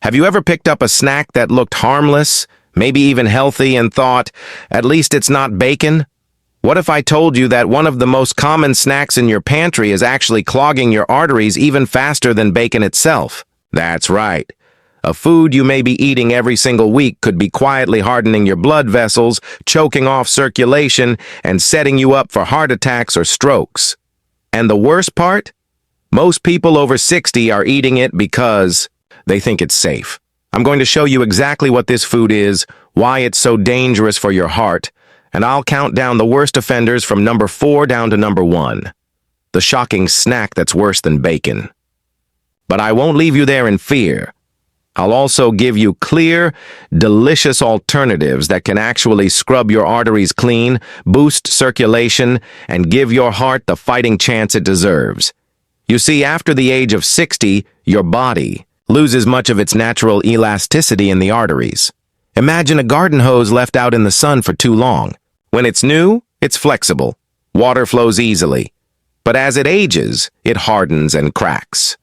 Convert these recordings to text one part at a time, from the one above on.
Have you ever picked up a snack that looked harmless, maybe even healthy, and thought, at least it's not bacon? What if I told you that one of the most common snacks in your pantry is actually clogging your arteries even faster than bacon itself? That's right. A food you may be eating every single week could be quietly hardening your blood vessels, choking off circulation, and setting you up for heart attacks or strokes. And the worst part? Most people over 60 are eating it because they think it's safe. I'm going to show you exactly what this food is, why it's so dangerous for your heart, and I'll count down the worst offenders from number 4 down to number 1. The shocking snack that's worse than bacon. But I won't leave you there in fear. I'll also give you clear, delicious alternatives that can actually scrub your arteries clean, boost circulation, and give your heart the fighting chance it deserves. You see, after the age of 60, your body loses much of its natural elasticity in the arteries. Imagine a garden hose left out in the sun for too long. When it's new, it's flexible. Water flows easily. But as it ages, it hardens and cracks.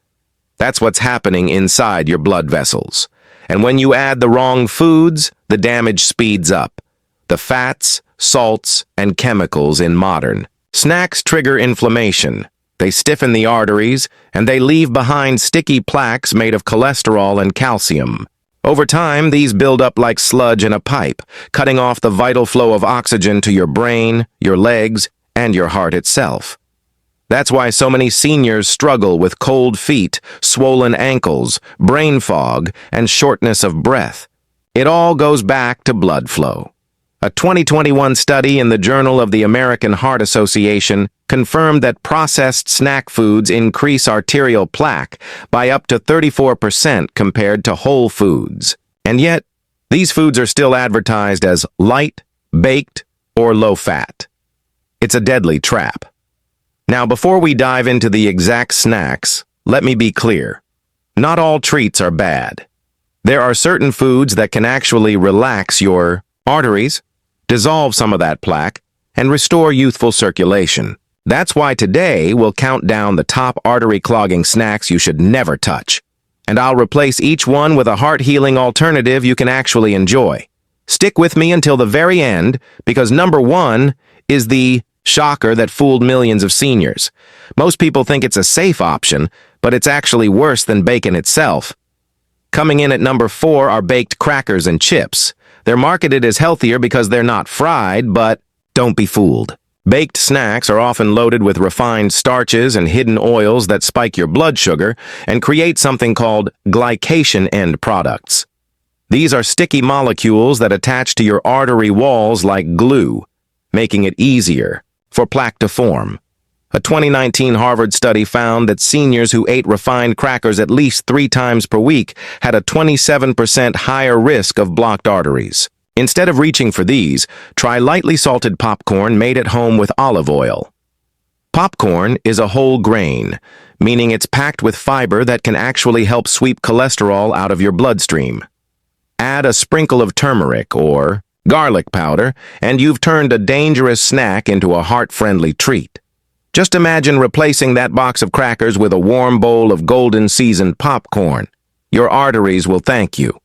That's what's happening inside your blood vessels. And when you add the wrong foods, the damage speeds up. The fats, salts, and chemicals in modern snacks trigger inflammation. They stiffen the arteries, and they leave behind sticky plaques made of cholesterol and calcium. Over time, these build up like sludge in a pipe, cutting off the vital flow of oxygen to your brain, your legs, and your heart itself. That's why so many seniors struggle with cold feet, swollen ankles, brain fog, and shortness of breath. It all goes back to blood flow. A 2021 study in the Journal of the American Heart Association confirmed that processed snack foods increase arterial plaque by up to 34% compared to whole foods. And yet, these foods are still advertised as light, baked, or low-fat. It's a deadly trap. Now, before we dive into the exact snacks, let me be clear. Not all treats are bad. There are certain foods that can actually relax your arteries, dissolve some of that plaque, and restore youthful circulation. That's why today we'll count down the top artery-clogging snacks you should never touch. And I'll replace each one with a heart-healing alternative you can actually enjoy. Stick with me until the very end, because number 1 is the shocker that fooled millions of seniors. Most people think it's a safe option, but it's actually worse than bacon itself. Coming in at number 4 are baked crackers and chips. They're marketed as healthier because they're not fried, but don't be fooled. Baked snacks are often loaded with refined starches and hidden oils that spike your blood sugar and create something called glycation end products. These are sticky molecules that attach to your artery walls like glue, making it easier for plaque to form. A 2019 Harvard study found that seniors who ate refined crackers at least 3 times per week had a 27% higher risk of blocked arteries. Instead of reaching for these, try lightly salted popcorn made at home with olive oil. Popcorn is a whole grain, meaning it's packed with fiber that can actually help sweep cholesterol out of your bloodstream. Add a sprinkle of turmeric or garlic powder, and you've turned a dangerous snack into a heart-friendly treat. Just imagine replacing that box of crackers with a warm bowl of golden seasoned popcorn. Your arteries will thank you.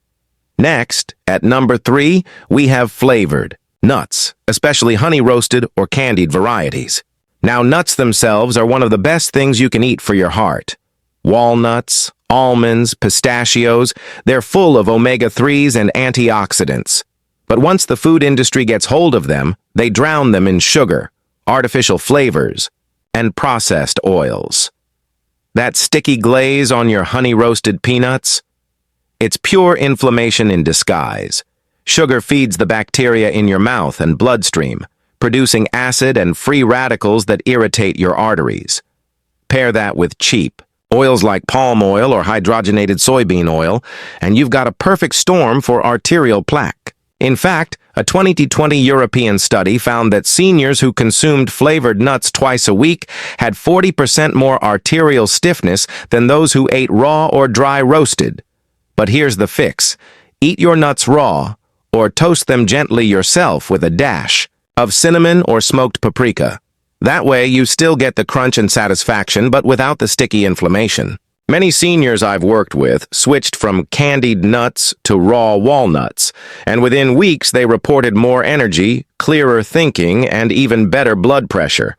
Next, at number 3, we have flavored nuts, especially honey-roasted or candied varieties. Now, nuts themselves are one of the best things you can eat for your heart. Walnuts, almonds, pistachios, they're full of omega-3s and antioxidants. But once the food industry gets hold of them, they drown them in sugar, artificial flavors, and processed oils. That sticky glaze on your honey-roasted peanuts? It's pure inflammation in disguise. Sugar feeds the bacteria in your mouth and bloodstream, producing acid and free radicals that irritate your arteries. Pair that with cheap oils like palm oil or hydrogenated soybean oil, and you've got a perfect storm for arterial plaque. In fact, a 2020 European study found that seniors who consumed flavored nuts twice a week had 40% more arterial stiffness than those who ate raw or dry roasted. But here's the fix. Eat your nuts raw, or toast them gently yourself with a dash of cinnamon or smoked paprika. That way, you still get the crunch and satisfaction, but without the sticky inflammation. Many seniors I've worked with switched from candied nuts to raw walnuts, and within weeks they reported more energy, clearer thinking, and even better blood pressure.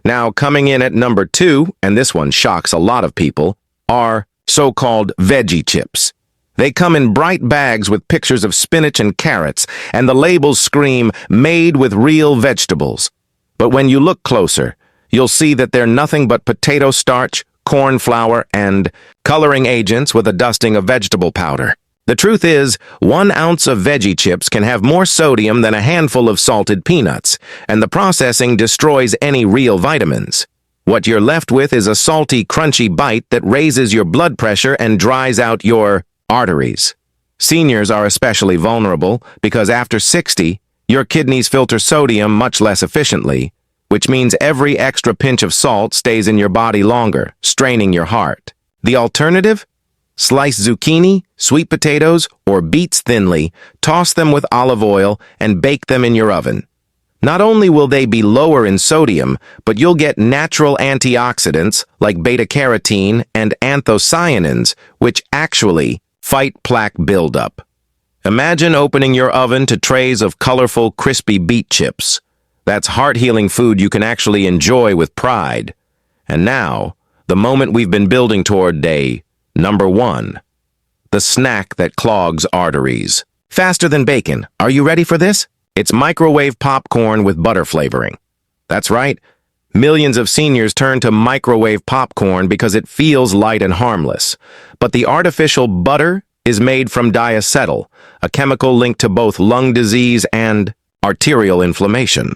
Now, coming in at number 2, and this one shocks a lot of people, are so-called veggie chips. They come in bright bags with pictures of spinach and carrots, and the labels scream, "Made with real vegetables." But when you look closer, you'll see that they're nothing but potato starch, corn flour, and coloring agents with a dusting of vegetable powder. The truth is, 1 ounce of veggie chips can have more sodium than a handful of salted peanuts, and the processing destroys any real vitamins. What you're left with is a salty, crunchy bite that raises your blood pressure and dries out your arteries. Seniors are especially vulnerable because after 60, your kidneys filter sodium much less efficiently, which means every extra pinch of salt stays in your body longer, straining your heart. The alternative? Slice zucchini, sweet potatoes, or beets thinly, toss them with olive oil, and bake them in your oven. Not only will they be lower in sodium, but you'll get natural antioxidants like beta-carotene and anthocyanins, which actually fight plaque buildup. Imagine opening your oven to trays of colorful, crispy beet chips. That's heart-healing food you can actually enjoy with pride. And now, the moment we've been building toward day number 1. The snack that clogs arteries. Faster than bacon. Are you ready for this? It's microwave popcorn with butter flavoring. That's right. Millions of seniors turn to microwave popcorn because it feels light and harmless. But the artificial butter is made from diacetyl, a chemical linked to both lung disease and arterial inflammation.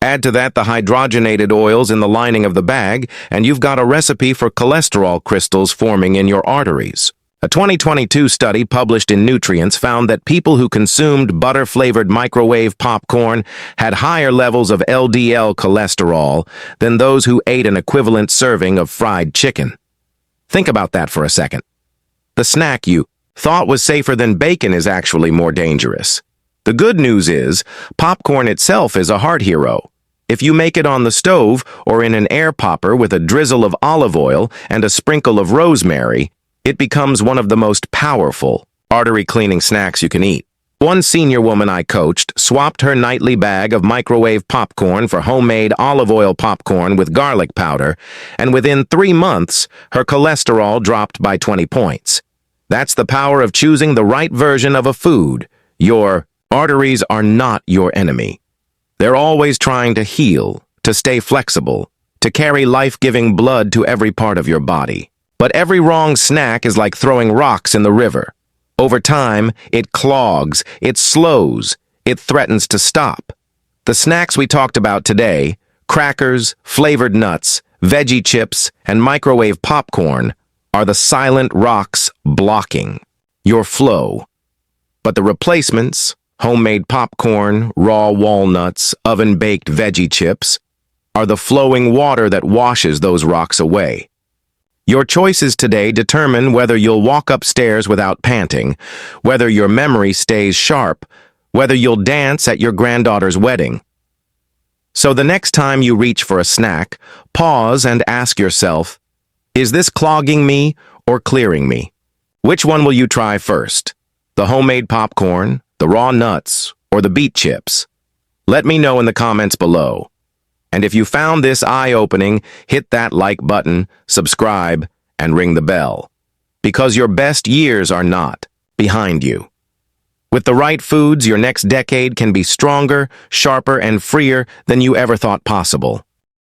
Add to that the hydrogenated oils in the lining of the bag, and you've got a recipe for cholesterol crystals forming in your arteries. A 2022 study published in Nutrients found that people who consumed butter-flavored microwave popcorn had higher levels of LDL cholesterol than those who ate an equivalent serving of fried chicken. Think about that for a second. The snack you thought was safer than bacon is actually more dangerous. The good news is, popcorn itself is a heart hero. If you make it on the stove or in an air popper with a drizzle of olive oil and a sprinkle of rosemary, it becomes one of the most powerful, artery-cleaning snacks you can eat. One senior woman I coached swapped her nightly bag of microwave popcorn for homemade olive oil popcorn with garlic powder, and within 3 months, her cholesterol dropped by 20 points. That's the power of choosing the right version of a food. Your arteries are not your enemy. They're always trying to heal, to stay flexible, to carry life-giving blood to every part of your body. But every wrong snack is like throwing rocks in the river. Over time, it clogs, it slows, it threatens to stop. The snacks we talked about today, crackers, flavored nuts, veggie chips, and microwave popcorn, are the silent rocks blocking your flow. But the replacements, homemade popcorn, raw walnuts, oven-baked veggie chips, are the flowing water that washes those rocks away. Your choices today determine whether you'll walk upstairs without panting, whether your memory stays sharp, whether you'll dance at your granddaughter's wedding. So the next time you reach for a snack, pause and ask yourself, is this clogging me or clearing me? Which one will you try first? The homemade popcorn, the raw nuts, or the beet chips? Let me know in the comments below. And if you found this eye-opening, hit that like button, subscribe, and ring the bell. Because your best years are not behind you. With the right foods, your next decade can be stronger, sharper, and freer than you ever thought possible.